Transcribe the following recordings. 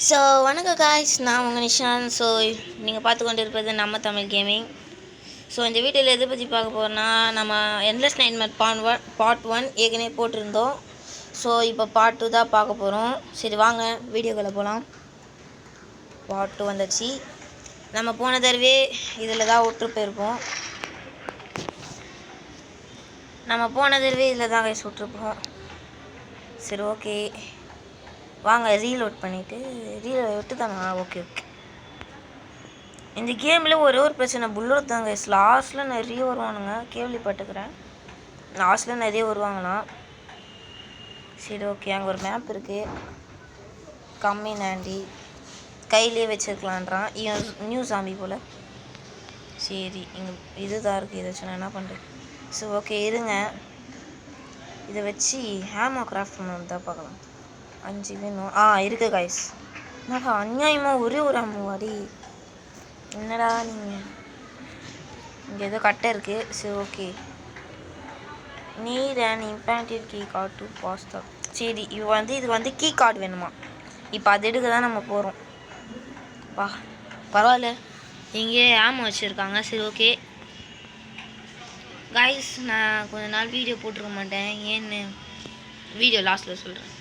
So வணக்கம் guys, நான் உங்கள் நிஷான். ஸோ நீங்கள் பார்த்து கொண்டு இருப்பது நம்ம தமிழ் கேமிங். ஸோ இந்த வீட்டில் எதை பற்றி பார்க்க போகிறோன்னா, நம்ம எண்ட்லெஸ் நைட்மேர் பார்ட் 1 ஏற்கனவே போட்டிருந்தோம். ஸோ இப்போ பார்ட் 2 தான் பார்க்க போகிறோம். சரி வாங்க வீடியோக்குள்ளே போகலாம். பார்ட் 2 வந்துடுச்சு. நம்ம போன தடவை இதில் தான் விட்டு போயிருப்போம். கைஸ் விட்டுருப்போம். சரி ஓகே வாங்க ரீலோட் பண்ணிவிட்டு விட்டு தானே. ஓகே. இந்த கேமில் ஒரே ஒரு பிரச்சனை, புல்லட் தாங்க. லாஸ்ட்டில் நிறைய வருவானுங்க, கேள்விப்பட்டுக்கிறேன். லாஸ்ட்டில் நிறைய வருவாங்களாம். சரி ஓகே, அங்கே ஒரு மேப் இருக்குது. கம்மி நாண்டி கையிலே வச்சுருக்கலான்றான் நியூ சாமி போல். சரி இங்கே இதுதான் இருக்குது. இதை வச்சு நான் என்ன பண்ணுறேன். சரி ஓகே இருங்க, இதை வச்சு ஹேமோ கிராஃப்ட் பண்ணணும் தான் பார்க்கலாம். 5 வேணும். இருக்கு கைஸ். என்னடா அநியாயமாக ஒரே ஒரு அம்மாடி. என்னடா நீங்கள் இங்கே ஏதோ கட்டை இருக்குது. சரி okay, need and implanted key card to pasta. சரி இது வந்து கீ கார்டு வேணுமா? இப்போ அது எடுக்க தான் நம்ம போகிறோம். பரவாயில்ல, இங்கே ஆமாம் வச்சுருக்காங்க. சரி ஓகே கைஸ், நான் கொஞ்ச நாள் வீடியோ போட்டிருக்க மாட்டேன். ஏன்னு வீடியோ லாஸ்ட்டில் சொல்கிறேன்.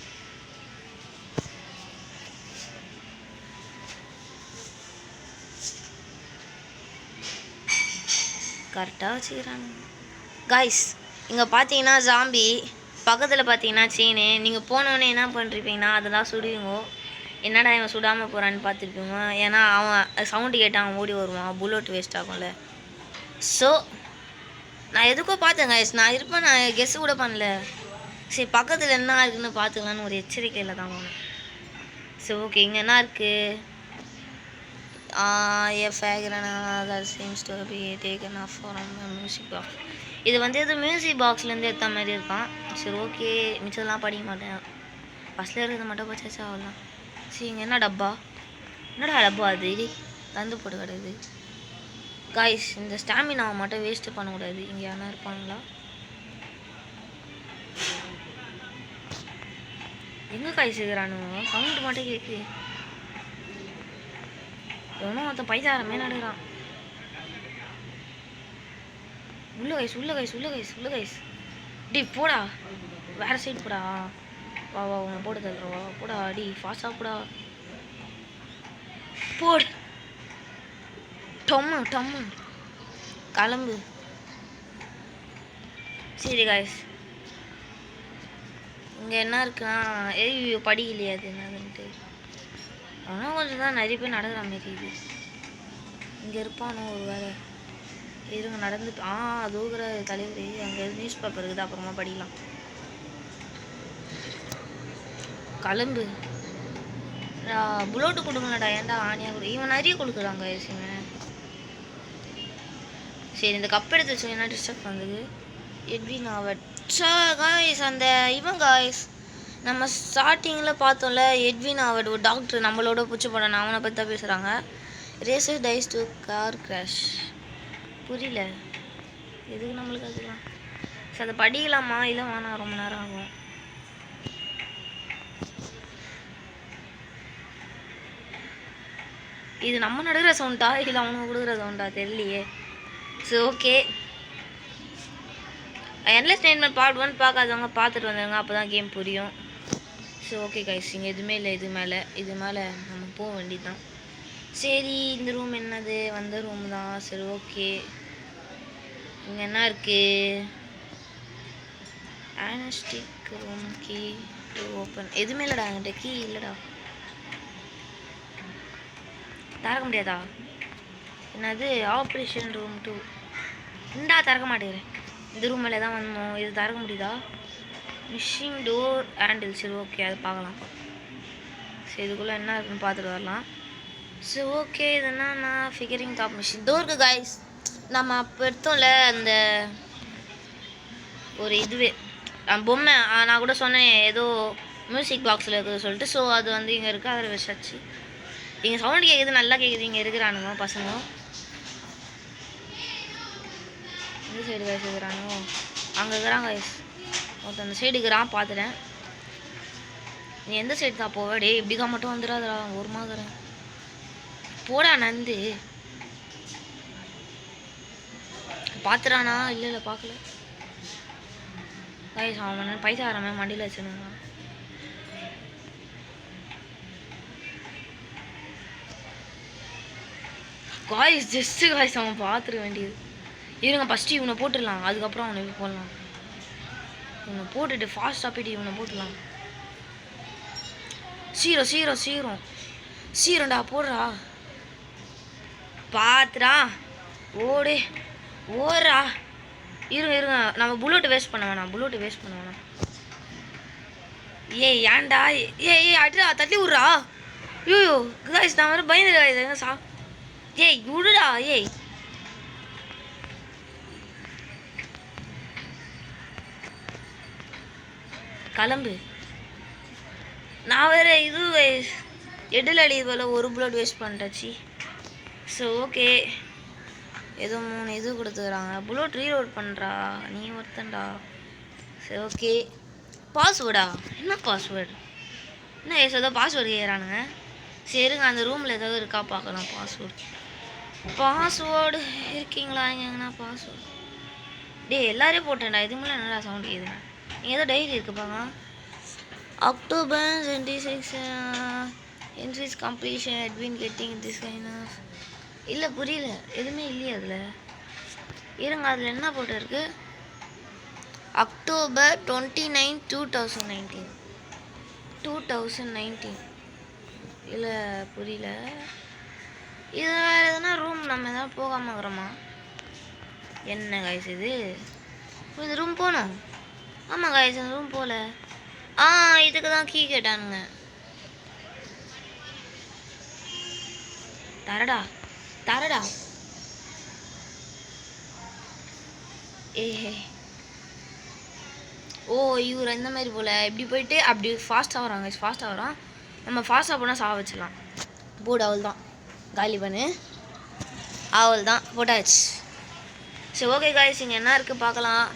கரெக்டாக வச்சுக்கிறாங்க கைஸ். இங்கே பார்த்தீங்கன்னா ஜாம்பி, பக்கத்தில் பார்த்தீங்கன்னா செயினு. நீங்கள் போனோடனே என்ன பண்ணிருப்பீங்கன்னா அதெல்லாம் சுடுவீங்க. என்னடா இவன் சுடாமல் போகிறான்னு பார்த்துருப்பீங்க. ஏன்னா அவன் சவுண்டு கேட்டால் அவன் ஓடி வருவான், புல்லட் வேஸ்ட் ஆகும்ல. ஸோ நான் எதுக்கோ பார்த்தேன் கைஸ், நான் இருப்பேன், நான் கெஸ் கூட பண்ணல. சரி பக்கத்தில் என்ன இருக்குதுன்னு பார்த்துக்கலான்னு ஒரு எச்சரிக்கையில் தான் போனேன். சரி ஓகே, இங்கே என்ன இருக்குது? A fragrant that seems to be taken off from a music box. இது வந்து எது மியூசிக் பாக்ஸ்லேருந்து எடுத்த மாதிரி இருக்கான். சரி ஓகே, மிச்சதெல்லாம் படிக்க மாட்டேன். ஃபஸ்ட்டில் இருக்கிறது மட்டும் பச்சாச்சா அவ்வளோதான். சரி இங்கே என்ன டப்பா? என்னடா டப்பா அது? தந்து போட்டு கிடையாது காய்ஸ். இந்த ஸ்டாமினாவை மட்டும் வேஸ்ட்டு பண்ணக்கூடாது. இங்கே யாரா இருப்பாங்களா? எங்கே காய்ஸ் இருக்கிறானுங்க? சவுண்டு மட்டும் கேட்குது. எவனோ ஒருத்தன் பைசாரமே நடுகிறான். உள்ள கைஸ். டி போடா, வேற சைடு போடா. வா உன்னை போட்டு தள்ளுறவா. போடா டி, ஃபாஸ்டாக போடா. போடு, டம்மு கிளம்பு. சரி காய்ஸ், இங்கே என்ன இருக்குன்னா படிக்கலையா அது என்னதுன்ட்டு. ஆனால் கொஞ்சம் தான் நிறைய பேர் நடக்கிற மாரி இது. இங்கே இருப்பானோ ஒரு வேலை. இருங்க நடந்துட்டு அதுங்கிற தலைவர். அங்கே நியூஸ் பேப்பர் இருக்குது, அப்புறமா படிக்கலாம். கிளம்பு. புல்லோட்டு கொடுங்கடா. ஏன்டா ஆணியாக கொடு. இவன் நிறைய கொடுக்குறாங்க இவன். சரி இந்த கப் எடுத்து வச்சு என்ன டிஸ்டர்ப் பண்ணுறது. எட்வின் ஆவட் காய்ஸ், அந்த இவன் காய்ஸ் நம்ம ஸ்டார்டிங்கில் பார்த்தோம்ல, எட்வின் ஆவட் ஒரு டாக்டர், நம்மளோட பூச்சி போன அவனை பற்றி தான் பேசுகிறாங்க. Racer dies to car crash. புரியல எதுக்கு நம்மளுக்கு அதுதான். சரி அதை படிக்கலாமா? இல்லை வேணாம், ரொம்ப நேரம் ஆகும். இது நம்ம நடுகிற சவுண்டா இல்லை அவனுக்கு கொடுக்குற சவுண்டா தெரியலையே. சரி ஓகே, எண்ட்லெஸ் நைட்மேர் பார்ட் 1 பார்க்காதவங்க பார்த்துட்டு வந்துடுங்க, அப்போ தான் கேம் புரியும். சரி ஓகே கைஸ், இங்கே எதுவுமே இல்லை. இது மேலே நம்ம போக வேண்டியதுதான். சரி இந்த ரூம் என்னது? வந்த ரூம் தான். சரி ஓகே, இங்கே என்ன இருக்குது? ஆனஸ்டிக் ரூம் கீ டு ஓப்பன். எதுவுமே இல்லைடா, என்கிட்ட கீ இல்லைடா. திறக்க முடியாதா? என்னது? ஆப்ரேஷன் ரூம் 2 இந்தா திறக்க மாட்டேங்கிறேன். இந்த ரூமில் தான் வந்தோம். இது திறக்க முடியுதா? Machine door handle. சரி ஓகே, அது பார்க்கலாம். சரி இதுக்குள்ளே என்ன இருக்குன்னு பார்த்துட்டு வரலாம். சரி ஓகே, இதுனா நான் ஃபிகரிங் டாப் மிஷின் டோருக்கு காய்ஸ். நம்ம அப்போ எடுத்தோம்ல அந்த ஒரு இதுவே பொம்மை, நான் கூட சொன்னேன் ஏதோ மியூசிக் பாக்ஸில் இருக்குது சொல்லிட்டு. ஸோ அது வந்து இங்கே இருக்குது, அதில் வச்சாச்சு. இங்கே சவுண்டு கேட்குது, நல்லா கேட்குது. இங்கே இருக்கிறானுங்க பசங்க. இந்த சைடு காய்ஸ் இருக்கிறானுங்க, அங்கே இருக்கிறாங்க காய்ஸ். ஒருத்தன் அந்த சைடு இருக்கிறான் பார்த்துட்டேன். நீ எந்த சைடு தான் போவ? டே இப்படிக்கா மட்டும் வந்துடாதடா, ஒரு மாதிரேன் போடா நந்து. பார்த்துறானா? இல்லை பார்க்கல கைஸ். அவன் பைசா ஆரம்பி மண்டியில் வச்சுருங்க. காய்ஸ் ஜஸ்ட்டு காய்ஸ் அவன் பார்த்துருக்க வேண்டியது. இருங்க ஃபஸ்ட்டு இவனை போட்டுடலாம், அதுக்கப்புறம் அவனை போடலாம். இவனை போட்டுட்டு ஃபாஸ்ட்டாக போய்ட்டு இவனை போட்டுடலாம். சீரம்டா போடுறா. பார்த்துடா ஓடு ஓடுறா. இருங்க நம்ம புல்லட்டு வேஸ்ட் பண்ண வேணாம். ஏய் ஏன்டா? ஏய் அடிடா, தள்ளி விட்றா. ஐயோ காய்ஸ் நான் வேறு பயந்துடா. ஏய் விடுடா. ஏய் கிளம்பு. நான் வேறு இது எடில் அடி போல் ஒரு புல்லட் வேஸ்ட் பண்ணிட்டாச்சு. ஸோ ஓகே, ஏதோ 3 இது கொடுத்துக்கிறாங்க. புல்லட் ரீலோட் பண்ணுறா நீ ஒருத்தன்டா. சரி ஓகே. பாஸ்வேர்டா? என்ன பாஸ்வேர்டு? என்ன ஏதோ பாஸ்வேர்டு கேட்குறானுங்க. சரிங்க அந்த ரூமில் ஏதாவது இருக்கா பார்க்கலாம். பாஸ்வேர்டு இருக்கீங்களா எங்கன்னா? பாஸ்வேர்டு டே எல்லாரையும் போட்டேன்டா. இது மேலே என்னடா சவுண்ட் கேட்குதுங்க. இங்கே ஏதோ டைரி இருக்குது பார்க்கலாம். October 26 entries completion admin getting this kind of இல்லை புரியல எதுவுமே இல்லையா அதில். இருங்க அதில் என்ன போட்டு இருக்கு? October 29 2019 இல்லை புரியல. இது வேறு எதுனா ரூம் நம்ம எதனா போகாமல் இருக்கிறோமா? என்ன காய்ஸ் இது? இந்த ரூம் போகணும். ஆமாம் காய்ஸ் இந்த ரூம் போகல. இதுக்கு தான் கீ கேட்டானுங்க. தரடா ஏஹே. ஓ இவர் இந்த மாதிரி போல் இப்படி போயிட்டு அப்படி ஃபாஸ்ட்டாக வரான். நம்ம ஃபாஸ்ட்டாக போனால் சாக வச்சிடலாம். போர்டு அவள் தான் காலி பண்ணு. அவள் தான் போட்டாச்சு. சரி ஓகே காய்ஸ் இங்கே என்ன இருக்குது பார்க்கலாம்.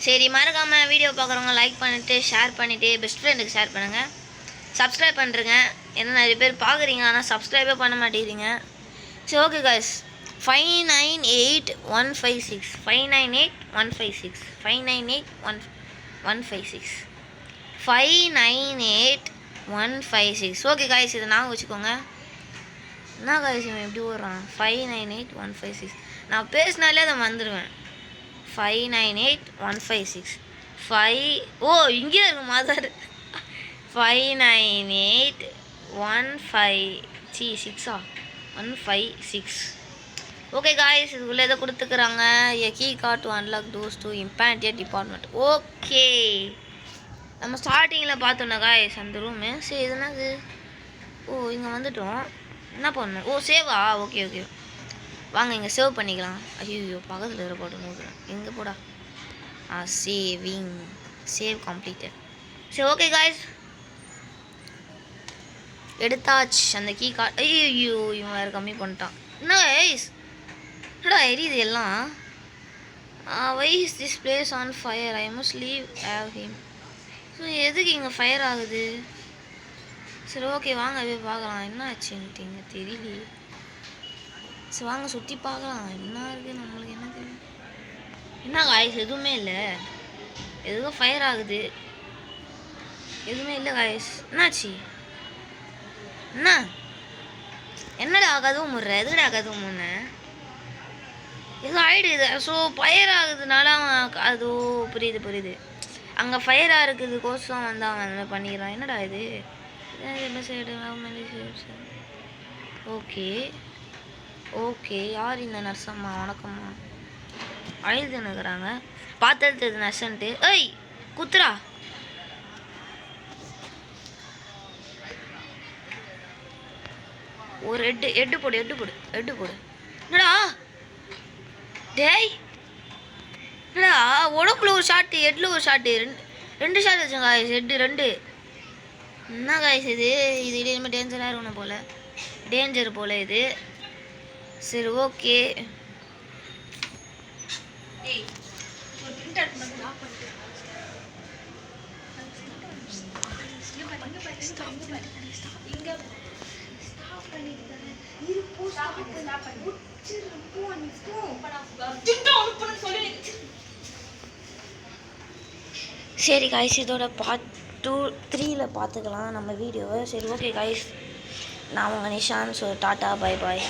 சரி மறக்காமல் வீடியோ பார்க்குறவங்க லைக் பண்ணிவிட்டு ஷேர் பண்ணிவிட்டு பெஸ்ட் ஃப்ரெண்டுக்கு ஷேர் பண்ணுங்கள். சப்ஸ்கிரைப் பண்ணுறேங்க. ஏன்னா நிறைய பேர் பார்க்குறீங்க ஆனால் சப்ஸ்கிரைபே பண்ண மாட்டேங்கிறீங்க. சரி ஓகே காய்ஸ் 598156 598 156 ஓகே காய்ஸ் இதை நாங்கள் வச்சுக்கோங்க. என்ன காய்ஸ் இவன் எப்படி ஓடுறான்? 598156 நான் பேசினாலே அதை வந்துடுவேன். 598156 இங்கே இருக்கு மாதார். 156 ஓகே காய்ஸ் இதுக்குள்ளே எதை கொடுத்துக்கிறாங்க. Key card to unlock doors to இம்பேண்டியர் டிபார்ட்மெண்ட். ஓகே நம்ம ஸ்டார்டிங்கில் பார்த்தோன்னா காய்ஸ் அந்த ரூமு. சரி இது என்னது? இங்கே வந்துட்டோம். என்ன பண்ணணும்? சேவா? ஓகே வாங்க இங்கே சேவ் பண்ணிக்கலாம். ஐயோ பக்கத்தில் இருக்கிற போட்டு நோக்குறேன். எங்கே போடா? Save completed. சரி ஓகே காய்ஸ் எடுத்தாச்சு அந்த கீ கார்டு. ஐயோ இவன் வேறு கம்மி பண்ணிட்டான். என்ன கைஸ் என்னடா எரியுது எல்லாம்? Why is this place on fire? I must leave have him. So எதுக்கு இங்கே ஃபயர் ஆகுது? சரி ஓகே வாங்க போய் பார்க்கலாம் என்ன ஆச்சுன்ட்டு. இங்கே தெரியலையே. சரி வாங்க சுற்றி பார்க்கலாம் என்ன இருக்குது. நம்மளுக்கு என்ன தெரியும்? என்ன காய்ஸ் எதுவுமே இல்லை. எதுவோ ஃபயர் ஆகுது. எதுவுமே இல்லை காய்ஸ். என்னாச்சு? என்னடா கதவு முடுற? எதுக்கடா கதவு முன்ன எதுவும் ஆயிடுது. ஸோ ஃபயர் ஆகுதுனால அவன் அது புரியுது. அங்கே ஃபயராக இருக்குது கோசம் வந்து அவன் அந்த மாதிரி பண்ணிக்கிறான். என்னடா இது? என்ன சைடு? ஓகே யார் இந்த நர்ஸம்மா? வணக்கம்மா. அழுதுன்னு இருக்கிறாங்க. பார்த்தது நர்ஸன்ட்டு. ஏய் குத்துரா. ஒரு எட்டு போடு. என்னடா டேய் என்னடா உடம்புல ஒரு ஷாட்டு ஹெட்டில் ஒரு ஷாட்டு ரெண்டு ஷாட் வச்சுங்க காய்ஸ். ஹெட்டு 2. என்ன காய்ஸ் இது இனிமேல் டேஞ்சராக இருக்கணும் போல். டேஞ்சர் போல் இது. சரி ஓகே சரி காய்ஸ், இதோட பார்ட் 2 3ல் பார்த்துக்கலாம் நம்ம வீடியோவை. சரி ஓகே காய்ஸ், நான் உங்கள் Nishan. So tata, bye bye.